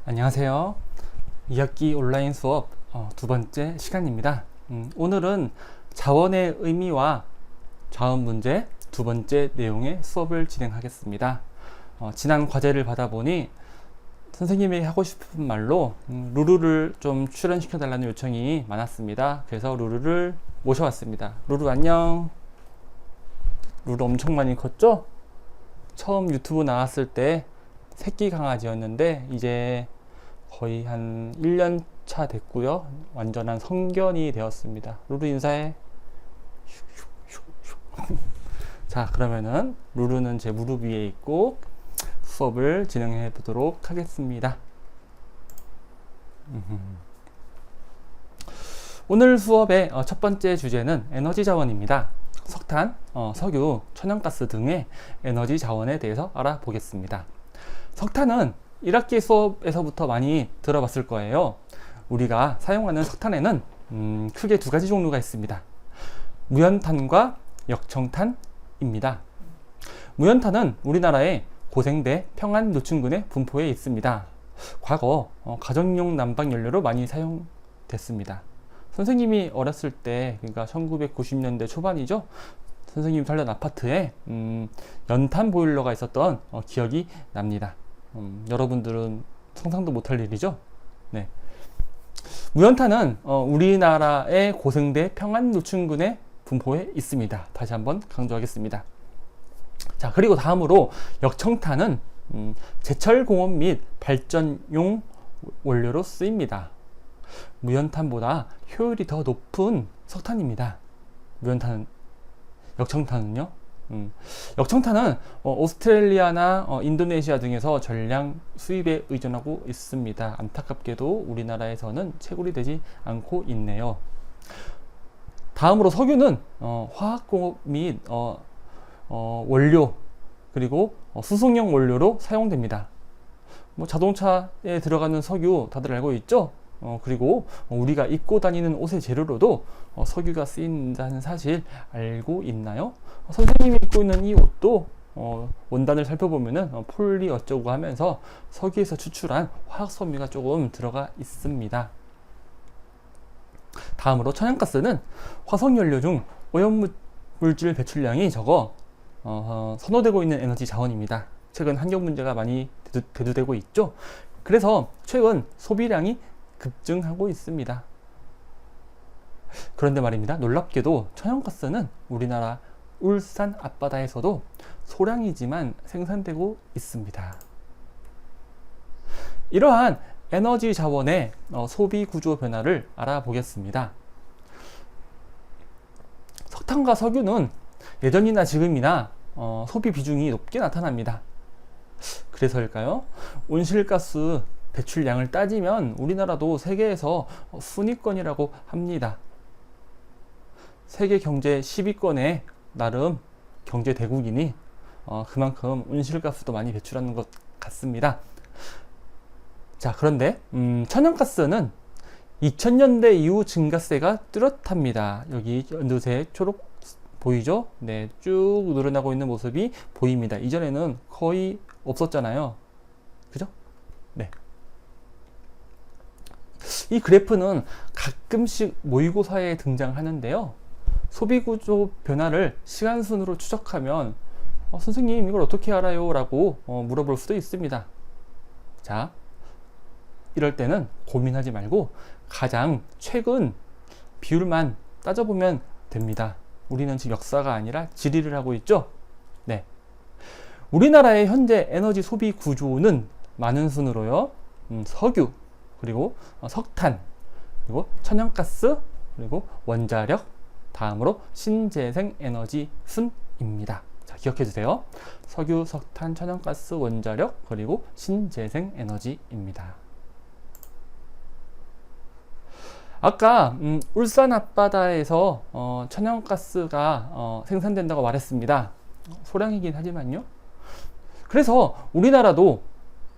안녕하세요. 2학기 온라인 수업 두 번째 시간입니다. 오늘은 자원의 의미와 자원 문제 두 번째 내용의 수업을 진행하겠습니다. 지난 과제를 받아보니 선생님이 하고 싶은 말로 루루를 좀 출연시켜 달라는 요청이 많았습니다. 그래서 루루를 모셔왔습니다. 루루 안녕. 루루 엄청 많이 컸죠? 처음 유튜브 나왔을 때 새끼 강아지였는데 이제 거의 한 1년 차 됐고요. 완전한 성견이 되었습니다. 루루 인사해. 자, 그러면은 루루는 제 무릎 위에 있고 수업을 진행해 보도록 하겠습니다. 오늘 수업의 첫 번째 주제는 에너지 자원입니다. 석탄, 석유, 천연가스 등의 에너지 자원에 대해서 알아보겠습니다. 석탄은 1학기 수업에서부터 많이 들어봤을 거예요. 우리가 사용하는 석탄에는 크게 두 가지 종류가 있습니다. 무연탄과 역청탄입니다. 무연탄은 우리나라의 고생대 평안노충군의 분포에 있습니다. 과거 가정용 난방연료로 많이 사용됐습니다. 선생님이 어렸을 때, 그러니까 1990년대 초반이죠. 선생님이 살던 아파트에 연탄 보일러가 있었던 기억이 납니다. 여러분들은 상상도 못할 일이죠. 네. 무연탄은 우리나라의 고생대 평안노충군의 분포에 있습니다. 다시 한번 강조하겠습니다. 자, 그리고 다음으로 역청탄은 제철공업 및 발전용 원료로 쓰입니다. 무연탄보다 효율이 더 높은 석탄입니다. 역청탄은요? 역청탄은 오스트레일리아나 인도네시아 등에서 전량 수입에 의존하고 있습니다. 안타깝게도 우리나라에서는 채굴이 되지 않고 있네요. 다음으로 석유는 화학공업 및 원료 그리고 수송용 원료로 사용됩니다. 자동차에 들어가는 석유 다들 알고 있죠? 그리고 우리가 입고 다니는 옷의 재료로도 석유가 쓰인다는 사실 알고 있나요? 선생님이 입고 있는 이 옷도 원단을 살펴보면은 폴리 어쩌고 하면서 석유에서 추출한 화학 섬유가 조금 들어가 있습니다. 다음으로 천연가스는 화석연료 중 오염물질 배출량이 적어 선호되고 있는 에너지 자원입니다. 최근 환경 문제가 많이 대두되고 있죠. 그래서 최근 소비량이 급증하고 있습니다. 그런데 말입니다. 놀랍게도 천연가스는 우리나라 울산 앞바다에서도 소량이지만 생산되고 있습니다. 이러한 에너지 자원의 소비 구조 변화를 알아보겠습니다. 석탄과 석유는 예전이나 지금이나 소비 비중이 높게 나타납니다. 그래서일까요? 온실가스 배출량을 따지면 우리나라도 세계에서 순위권이라고 합니다. 세계 경제 10위권에 나름 경제 대국이니 그만큼 온실가스도 많이 배출하는 것 같습니다. 자, 그런데 천연가스는 2000년대 이후 증가세가 뚜렷합니다. 여기 연두색 초록 보이죠? 네, 쭉 늘어나고 있는 모습이 보입니다. 이전에는 거의 없었잖아요. 그죠? 네. 이 그래프는 가끔씩 모의고사에 등장하는데요. 소비구조 변화를 시간순으로 추적하면 선생님 이걸 어떻게 알아요? 라고 물어볼 수도 있습니다. 자, 이럴 때는 고민하지 말고 가장 최근 비율만 따져보면 됩니다. 우리는 지금 역사가 아니라 지리를 하고 있죠. 네. 우리나라의 현재 에너지 소비 구조는 많은 순으로요. 석유, 그리고 석탄, 그리고 천연가스, 그리고 원자력, 다음으로 신재생 에너지 순입니다. 자, 기억해 주세요. 석유, 석탄, 천연가스, 원자력, 그리고 신재생 에너지입니다. 아까 울산 앞바다에서 천연가스가 생산된다고 말했습니다. 소량이긴 하지만요. 그래서 우리나라도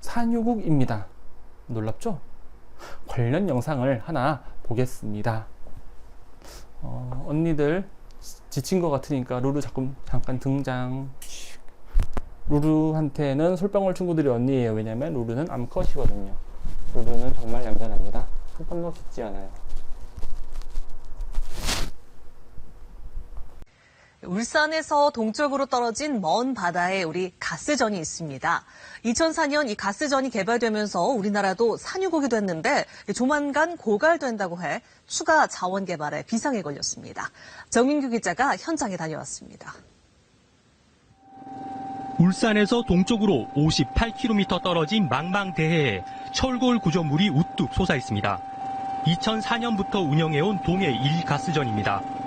산유국입니다. 놀랍죠? 관련 영상을 하나 보겠습니다. 언니들 지친 것 같으니까 루루 잠깐 등장. 루루한테는 솔방울 친구들이 언니예요. 왜냐면 루루는 암컷이거든요. 루루는 정말 얌전합니다. 한 번도 짖지 않아요. 울산에서 동쪽으로 떨어진 먼 바다에 우리 가스전이 있습니다. 2004년 이 가스전이 개발되면서 우리나라도 산유국이 됐는데 조만간 고갈된다고 해 추가 자원 개발에 비상에 걸렸습니다. 정민규 기자가 현장에 다녀왔습니다. 울산에서 동쪽으로 58km 떨어진 망망대해에 철골 구조물이 우뚝 솟아 있습니다. 2004년부터 운영해온 동해 1가스전입니다.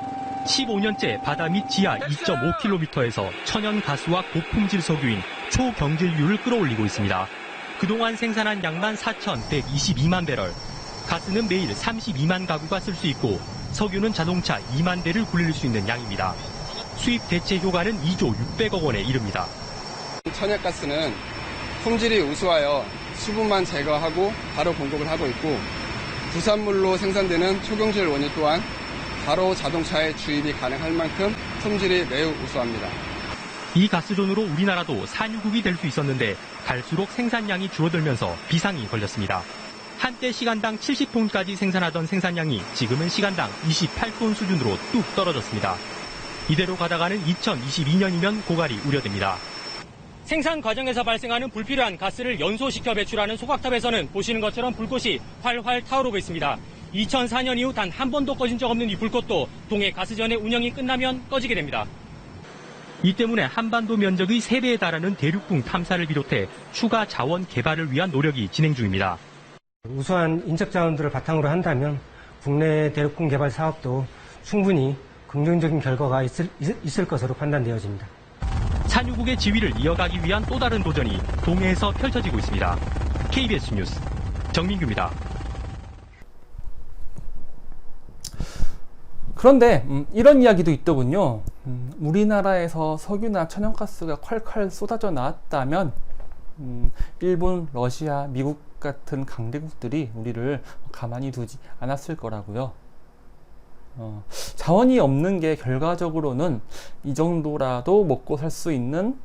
15년째 바다 밑 지하 2.5km에서 천연 가스와 고품질 석유인 초경질유를 끌어올리고 있습니다. 그동안 생산한 양만 4,122만 배럴, 가스는 매일 32만 가구가 쓸 수 있고 석유는 자동차 2만 대를 굴릴 수 있는 양입니다. 수입 대체 효과는 2조 600억 원에 이릅니다. 천연가스는 품질이 우수하여 수분만 제거하고 바로 공급을 하고 있고 부산물로 생산되는 초경질 원유 또한 바로 자동차에 주입이 가능할 만큼 품질이 매우 우수합니다. 이 가스존으로 우리나라도 산유국이 될 수 있었는데 갈수록 생산량이 줄어들면서 비상이 걸렸습니다. 한때 시간당 70톤까지 생산하던 생산량이 지금은 시간당 28톤 수준으로 뚝 떨어졌습니다. 이대로 가다가는 2022년이면 고갈이 우려됩니다. 생산 과정에서 발생하는 불필요한 가스를 연소시켜 배출하는 소각탑에서는 보시는 것처럼 불꽃이 활활 타오르고 있습니다. 2004년 이후 단 한 번도 꺼진 적 없는 이 불꽃도 동해 가스전의 운영이 끝나면 꺼지게 됩니다. 이 때문에 한반도 면적의 3배에 달하는 대륙붕 탐사를 비롯해 추가 자원 개발을 위한 노력이 진행 중입니다. 우수한 인적 자원들을 바탕으로 한다면 국내 대륙붕 개발 사업도 충분히 긍정적인 결과가 있을 것으로 판단되어집니다. 산유국의 지위를 이어가기 위한 또 다른 도전이 동해에서 펼쳐지고 있습니다. KBS 뉴스 정민규입니다. 그런데 이런 이야기도 있더군요. 우리나라에서 석유나 천연가스가 콸콸 쏟아져 나왔다면 일본, 러시아, 미국 같은 강대국들이 우리를 가만히 두지 않았을 거라고요. 자원이 없는 게 결과적으로는 이 정도라도 먹고 살 수 있는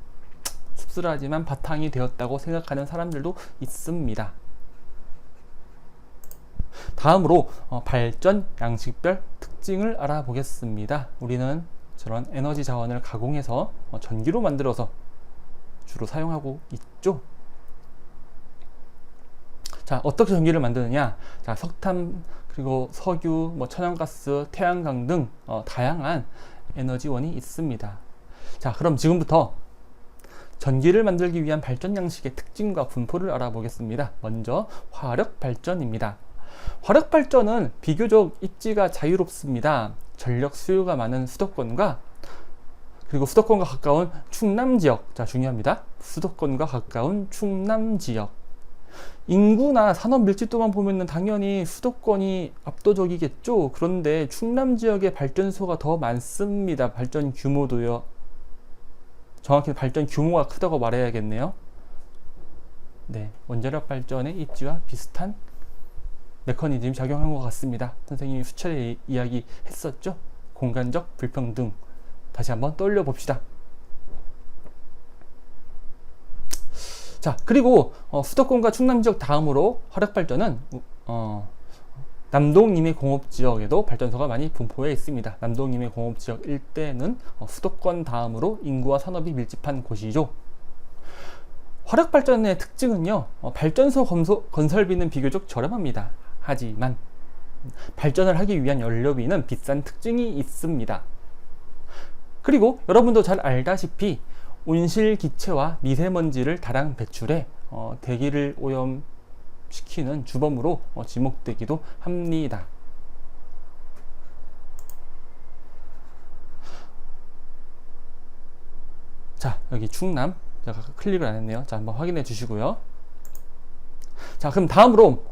씁쓸하지만 바탕이 되었다고 생각하는 사람들도 있습니다. 다음으로 발전 양식별 특징을 알아보겠습니다. 우리는 저런 에너지 자원을 가공해서 전기로 만들어서 주로 사용하고 있죠. 자, 어떻게 전기를 만드느냐? 자, 석탄, 그리고 석유, 천연가스, 태양광 등 다양한 에너지원이 있습니다. 자, 그럼 지금부터 전기를 만들기 위한 발전 양식의 특징과 분포를 알아보겠습니다. 먼저 화력 발전입니다. 화력 발전은 비교적 입지가 자유롭습니다. 전력 수요가 많은 수도권과 그리고 수도권과 가까운 충남 지역, 자 중요합니다. 수도권과 가까운 충남 지역. 인구나 산업 밀집도만 보면은 당연히 수도권이 압도적이겠죠. 그런데 충남 지역에 발전소가 더 많습니다. 발전 규모도요. 정확히 발전 규모가 크다고 말해야겠네요. 네, 원자력 발전의 입지와 비슷한 메커니즘이 작용한 것 같습니다. 선생님이 수차례 이야기했었죠. 공간적 불평등. 다시 한번 떠올려 봅시다. 자, 그리고 수도권과 충남 지역 다음으로 화력 발전은 남동임의 공업지역에도 발전소가 많이 분포해 있습니다. 남동임의 공업지역 일대는 수도권 다음으로 인구와 산업이 밀집한 곳이죠. 화력 발전의 특징은요, 발전소 건설비는 비교적 저렴합니다. 하지만 발전을 하기 위한 연료비는 비싼 특징이 있습니다. 그리고 여러분도 잘 알다시피 온실 기체와 미세먼지를 다량 배출해 대기를 오염시키는 주범으로 지목되기도 합니다. 자, 여기 충남, 제가 클릭을 안 했네요. 자, 한번 확인해 주시고요. 자, 그럼 다음으로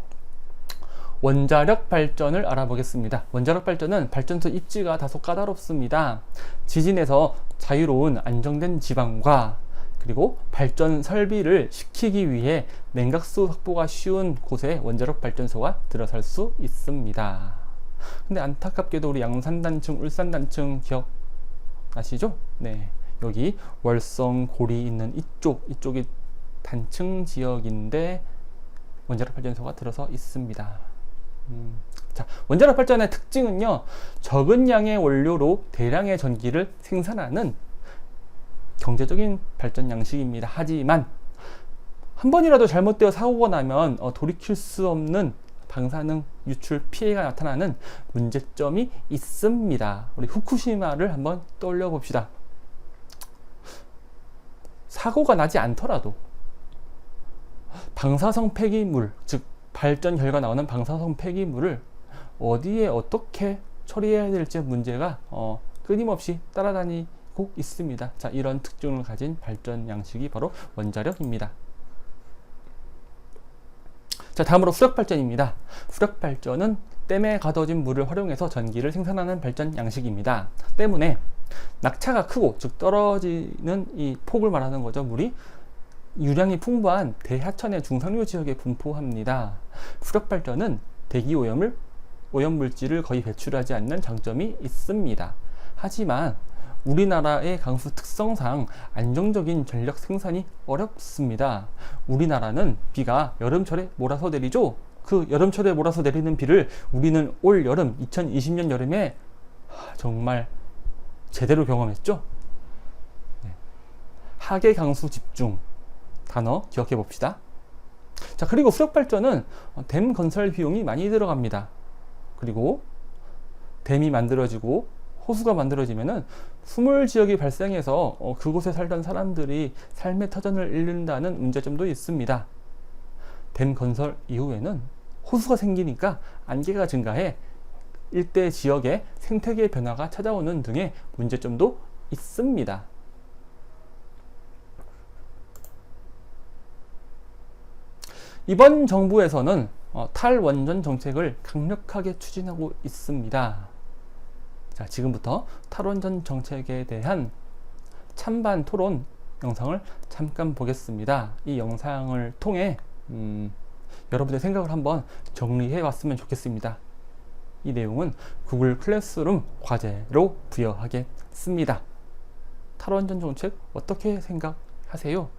원자력 발전을 알아보겠습니다. 원자력 발전은 발전소 입지가 다소 까다롭습니다. 지진에서 자유로운 안정된 지방과 그리고 발전 설비를 시키기 위해 냉각수 확보가 쉬운 곳에 원자력 발전소가 들어설 수 있습니다. 근데 안타깝게도 우리 양산단층, 울산단층 기억나시죠? 네, 여기 월성, 고리 있는 이쪽이 단층 지역인데 원자력 발전소가 들어서 있습니다. 자, 원자력 발전의 특징은요, 적은 양의 원료로 대량의 전기를 생산하는 경제적인 발전 양식입니다. 하지만 한 번이라도 잘못되어 사고가 나면 돌이킬 수 없는 방사능 유출 피해가 나타나는 문제점이 있습니다. 우리 후쿠시마를 한번 떠올려 봅시다. 사고가 나지 않더라도 방사성 폐기물, 즉 발전 결과 나오는 방사성 폐기물을 어디에 어떻게 처리해야 될지 문제가 끊임없이 따라다니고 있습니다. 자, 이런 특징을 가진 발전 양식이 바로 원자력입니다. 자, 다음으로 수력발전입니다. 수력발전은 댐에 가둬진 물을 활용해서 전기를 생산하는 발전 양식입니다. 때문에 낙차가 크고, 즉 떨어지는 이 폭을 말하는 거죠. 물이 유량이 풍부한 대하천의 중상류 지역에 분포합니다. 수력발전은 대기 오염물질을 거의 배출하지 않는 장점이 있습니다. 하지만 우리나라의 강수 특성상 안정적인 전력 생산이 어렵습니다. 우리나라는 비가 여름철에 몰아서 내리죠. 그 여름철에 몰아서 내리는 비를 우리는 올 여름 2020년 여름에 정말 제대로 경험했죠. 하계 강수 집중 단어 기억해 봅시다. 자, 그리고 수력발전은 댐 건설 비용이 많이 들어갑니다. 그리고 댐이 만들어지고 호수가 만들어지면은 수몰 지역이 발생해서 그곳에 살던 사람들이 삶의 터전을 잃는다는 문제점도 있습니다. 댐 건설 이후에는 호수가 생기니까 안개가 증가해 일대 지역에 생태계 변화가 찾아오는 등의 문제점도 있습니다. 이번 정부에서는 탈원전 정책을 강력하게 추진하고 있습니다. 자, 지금부터 탈원전 정책에 대한 찬반 토론 영상을 잠깐 보겠습니다. 이 영상을 통해 여러분의 생각을 한번 정리해 왔으면 좋겠습니다. 이 내용은 구글 클래스룸 과제로 부여하겠습니다. 탈원전 정책 어떻게 생각하세요?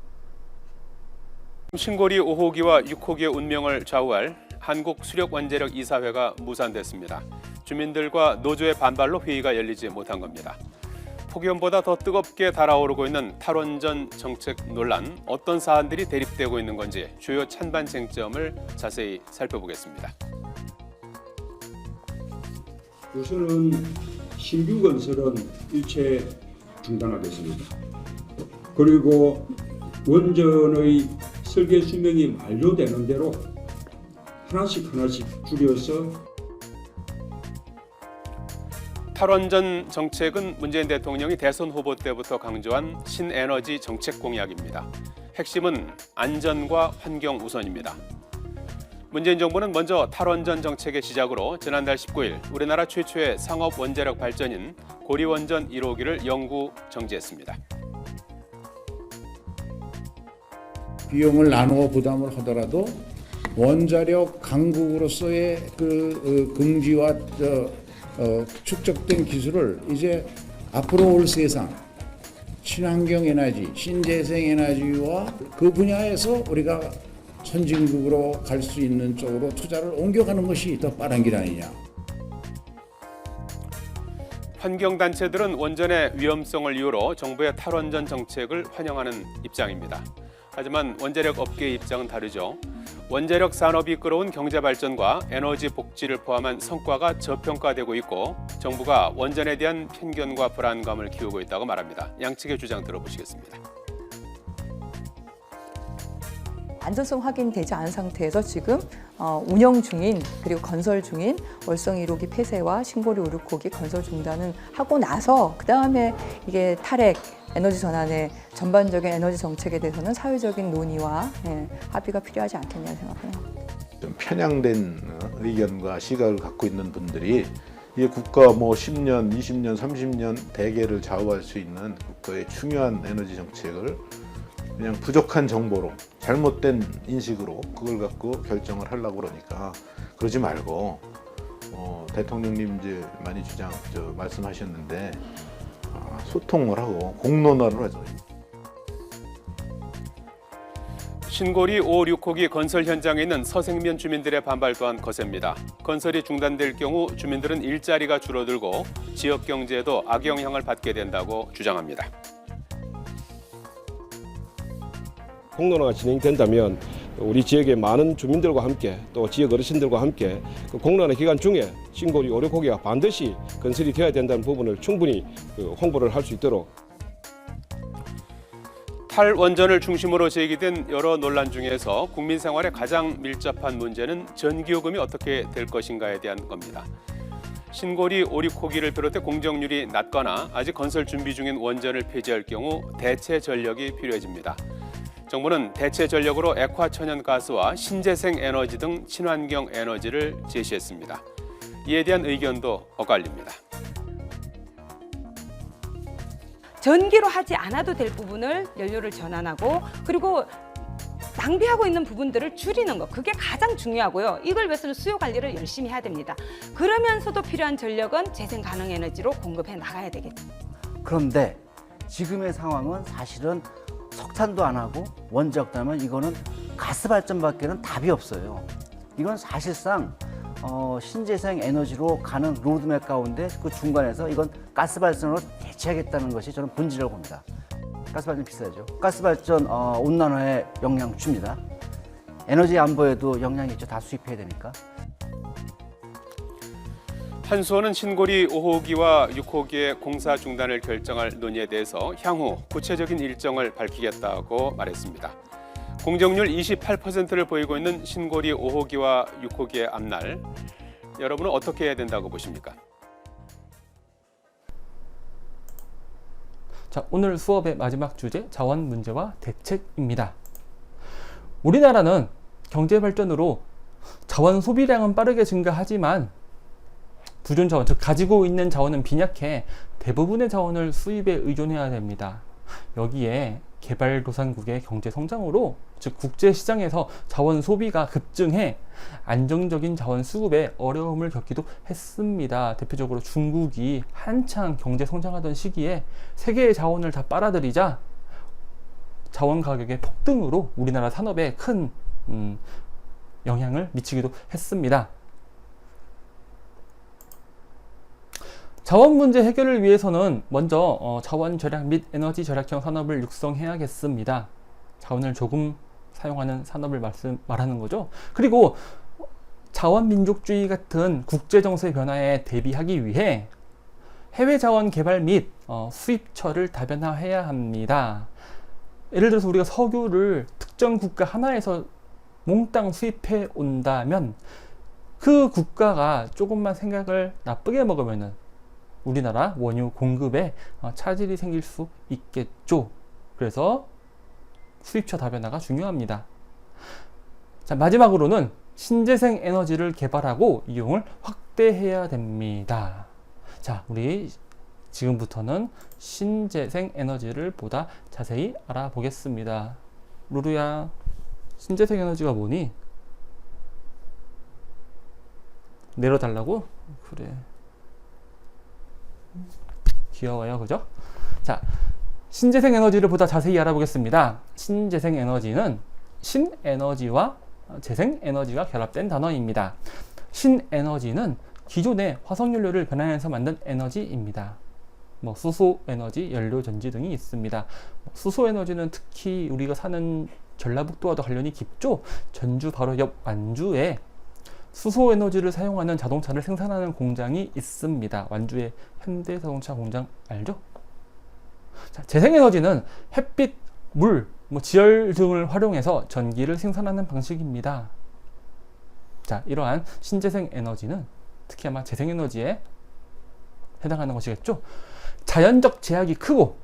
신고리 5호기와 6호기의 운명을 좌우할 한국수력원자력 이사회가 무산됐습니다. 주민들과 노조의 반발로 회의가 열리지 못한 겁니다. 폭염보다 더 뜨겁게 달아오르고 있는 탈원전 정책 논란, 어떤 사안들이 대립되고 있는 건지 주요 찬반 쟁점을 자세히 살펴보겠습니다. 우선은 신규 건설은 일체 중단하겠습니다. 그리고 원전의 설계 수명이 만료되는 대로 하나씩 줄여서 탈원전 정책은 문재인 대통령이 대선 후보 때부터 강조한 신에너지 정책 공약입니다. 핵심은 안전과 환경 우선입니다. 문재인 정부는 먼저 탈원전 정책의 시작으로 지난달 19일 우리나라 최초의 상업 원자력 발전인 고리원전 1호기를 영구 정지했습니다. 비용을 나누어 부담을 하더라도 원자력 강국으로서의 그 긍지와 축적된 기술을 이제 앞으로 올 세상 친환경 에너지, 신재생 에너지와 그 분야에서 우리가 선진국으로 갈 수 있는 쪽으로 투자를 옮겨가는 것이 더 빠른 길 아니냐. 환경단체들은 원전의 위험성을 이유로 정부의 탈원전 정책을 환영하는 입장입니다. 하지만 원자력 업계의 입장은 다르죠. 원자력 산업이 끌어온 경제 발전과 에너지 복지를 포함한 성과가 저평가되고 있고 정부가 원전에 대한 편견과 불안감을 키우고 있다고 말합니다. 양측의 주장 들어보시겠습니다. 안전성 확인되지 않은 상태에서 지금 운영 중인 그리고 건설 중인 월성 1호기 폐쇄와 신고리 5, 6호기 건설 중단은 하고 나서 그 다음에 이게 탈핵 에너지 전환의 전반적인 에너지 정책에 대해서는 사회적인 논의와 합의가 필요하지 않겠냐 생각해요. 좀 편향된 의견과 시각을 갖고 있는 분들이 이 국가 10년, 20년, 30년 대계를 좌우할 수 있는 국가의 중요한 에너지 정책을 그냥 부족한 정보로 잘못된 인식으로 그걸 갖고 결정을 하려고 그러니까 그러지 말고 대통령님 이제 많이 말씀하셨는데 소통을 하고 공론화를 하죠. 신고리 5, 6호기 건설 현장에 있는 서생면 주민들의 반발 또한 거셉니다. 건설이 중단될 경우 주민들은 일자리가 줄어들고 지역 경제에도 악영향을 받게 된다고 주장합니다. 공론화가 진행된다면 우리 지역의 많은 주민들과 함께 또 지역 어르신들과 함께 그 공론화 기간 중에 신고리 5, 6호기가 반드시 건설이 되어야 된다는 부분을 충분히 홍보를 할 수 있도록. 탈원전을 중심으로 제기된 여러 논란 중에서 국민 생활에 가장 밀접한 문제는 전기요금이 어떻게 될 것인가에 대한 겁니다. 신고리 5, 6호기를 비롯해 공정률이 낮거나 아직 건설 준비 중인 원전을 폐지할 경우 대체 전력이 필요해집니다. 정부는 대체 전력으로 액화천연가스와 신재생 에너지 등 친환경 에너지를 제시했습니다. 이에 대한 의견도 엇갈립니다. 전기로 하지 않아도 될 부분을 연료를 전환하고 그리고 낭비하고 있는 부분들을 줄이는 것, 그게 가장 중요하고요. 이걸 위해서는 수요 관리를 열심히 해야 됩니다. 그러면서도 필요한 전력은 재생 가능 에너지로 공급해 나가야 되겠죠. 그런데 지금의 상황은 사실은 석탄도 안 하고 원자력도 하면 이거는 가스 발전밖에는 답이 없어요. 이건 사실상 신재생 에너지로 가는 로드맵 가운데 그 중간에서 이건 가스 발전으로 대체하겠다는 것이 저는 본질이라고 봅니다. 가스 발전 비싸죠. 가스 발전 온난화에 영향 줍니다. 에너지 안보에도 영향이 있죠. 다 수입해야 되니까. 한수원은 신고리 5호기와 6호기의 공사 중단을 결정할 논의에 대해서 향후 구체적인 일정을 밝히겠다고 말했습니다. 공정률 28%를 보이고 있는 신고리 5호기와 6호기의 앞날, 여러분은 어떻게 해야 된다고 보십니까? 자, 오늘 수업의 마지막 주제, 자원 문제와 대책입니다. 우리나라는 경제 발전으로 자원 소비량은 빠르게 증가하지만 부존 자원, 즉 가지고 있는 자원은 빈약해 대부분의 자원을 수입에 의존해야 됩니다. 여기에 개발도상국의 경제 성장으로, 즉 국제 시장에서 자원 소비가 급증해 안정적인 자원 수급에 어려움을 겪기도 했습니다. 대표적으로 중국이 한창 경제 성장하던 시기에 세계의 자원을 다 빨아들이자 자원 가격의 폭등으로 우리나라 산업에 큰 영향을 미치기도 했습니다. 자원 문제 해결을 위해서는 먼저 자원 절약 및 에너지 절약형 산업을 육성해야겠습니다. 자원을 조금 사용하는 산업을 말하는 거죠. 그리고 자원 민족주의 같은 국제 정세 변화에 대비하기 위해 해외 자원 개발 및 수입처를 다변화해야 합니다. 예를 들어서 우리가 석유를 특정 국가 하나에서 몽땅 수입해 온다면 그 국가가 조금만 생각을 나쁘게 먹으면은 우리나라 원유 공급에 차질이 생길 수 있겠죠. 그래서 수입처 다변화가 중요합니다. 자, 마지막으로는 신재생 에너지를 개발하고 이용을 확대해야 됩니다. 자, 우리 지금부터는 신재생 에너지를 보다 자세히 알아보겠습니다. 루루야, 신재생 에너지가 뭐니? 내려달라고? 그래. 귀여워요, 그죠? 자, 신재생 에너지를 보다 자세히 알아보겠습니다. 신재생 에너지는 신에너지와 재생에너지가 결합된 단어입니다. 신에너지는 기존의 화석연료를 변환해서 만든 에너지입니다. 수소에너지, 연료전지 등이 있습니다. 수소에너지는 특히 우리가 사는 전라북도와도 관련이 깊죠? 전주 바로 옆 완주에 수소에너지를 사용하는 자동차를 생산하는 공장이 있습니다. 완주의 현대자동차 공장 알죠? 자, 재생에너지는 햇빛, 물, 지열 등을 활용해서 전기를 생산하는 방식입니다. 자, 이러한 신재생 에너지는 특히 아마 재생에너지에 해당하는 것이겠죠? 자연적 제약이 크고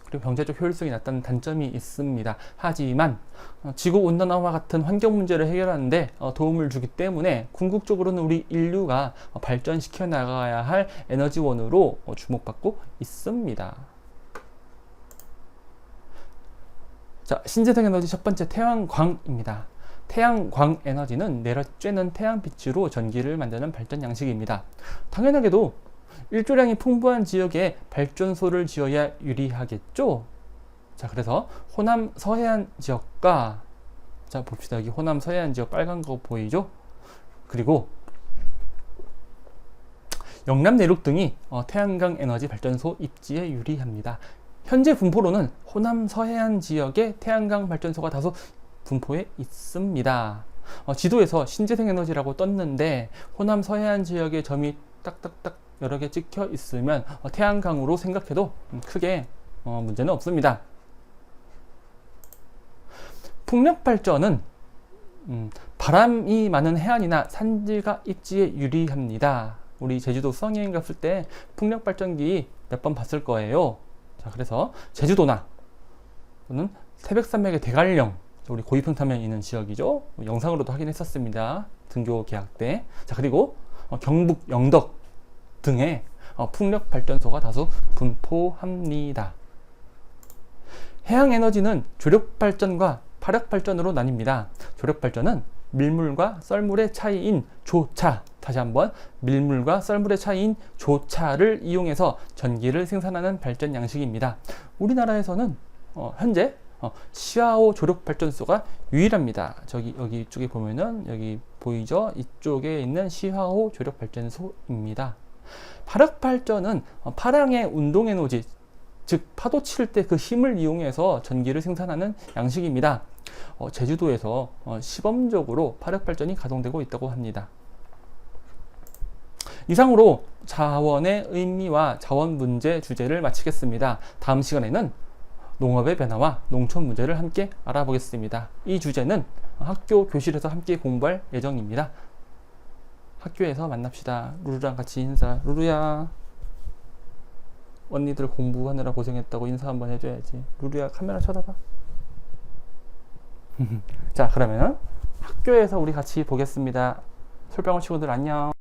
그리고 경제적 효율성이 낮다는 단점이 있습니다. 하지만 지구온난화와 같은 환경 문제를 해결하는데 도움을 주기 때문에 궁극적으로는 우리 인류가 발전시켜 나가야 할 에너지원으로 주목받고 있습니다. 자, 신재생 에너지 첫 번째 태양광입니다. 태양광 에너지는 내려쬐는 태양빛으로 전기를 만드는 발전 양식입니다. 당연하게도 일조량이 풍부한 지역에 발전소를 지어야 유리하겠죠. 자, 그래서 호남 서해안 지역과 자, 봅시다. 여기 호남 서해안 지역 빨간 거 보이죠? 그리고 영남 내륙 등이 태양광 에너지 발전소 입지에 유리합니다. 현재 분포로는 호남 서해안 지역에 태양광 발전소가 다소 분포해 있습니다. 지도에서 신재생 에너지라고 떴는데 호남 서해안 지역에 점이 딱딱딱 여러 개 찍혀 있으면 태양광으로 생각해도 크게 문제는 없습니다. 풍력 발전은 바람이 많은 해안이나 산지가 입지에 유리합니다. 우리 제주도 수학여행 갔을 때 풍력 발전기 몇 번 봤을 거예요. 자, 그래서 제주도나 또는 태백산맥의 대관령, 우리 고위평탄면 있는 지역이죠. 영상으로도 확인했었습니다. 등교 계약 때. 자, 그리고 경북 영덕 등의 풍력 발전소가 다수 분포합니다. 해양 에너지는 조력 발전과 파력 발전으로 나뉩니다. 조력 발전은 밀물과 썰물의 차이인 조차, 다시 한번 밀물과 썰물의 차이인 조차를 이용해서 전기를 생산하는 발전 양식입니다. 우리나라에서는 현재 시화호 조력 발전소가 유일합니다. 여기 이쪽에 보면은 여기 보이죠? 이쪽에 있는 시화호 조력 발전소입니다. 파력 발전은 파랑의 운동 에너지, 즉 파도 칠 때 그 힘을 이용해서 전기를 생산하는 양식입니다. 제주도에서 시범적으로 파력 발전이 가동되고 있다고 합니다. 이상으로 자원의 의미와 자원 문제 주제를 마치겠습니다. 다음 시간에는 농업의 변화와 농촌 문제를 함께 알아보겠습니다. 이 주제는 학교 교실에서 함께 공부할 예정입니다. 학교에서 만납시다. 루루랑 같이 인사. 루루야, 언니들 공부하느라 고생했다고 인사 한번 해줘야지. 루루야, 카메라 쳐다봐. 자, 그러면 학교에서 우리 같이 보겠습니다. 솔방울 친구들 안녕.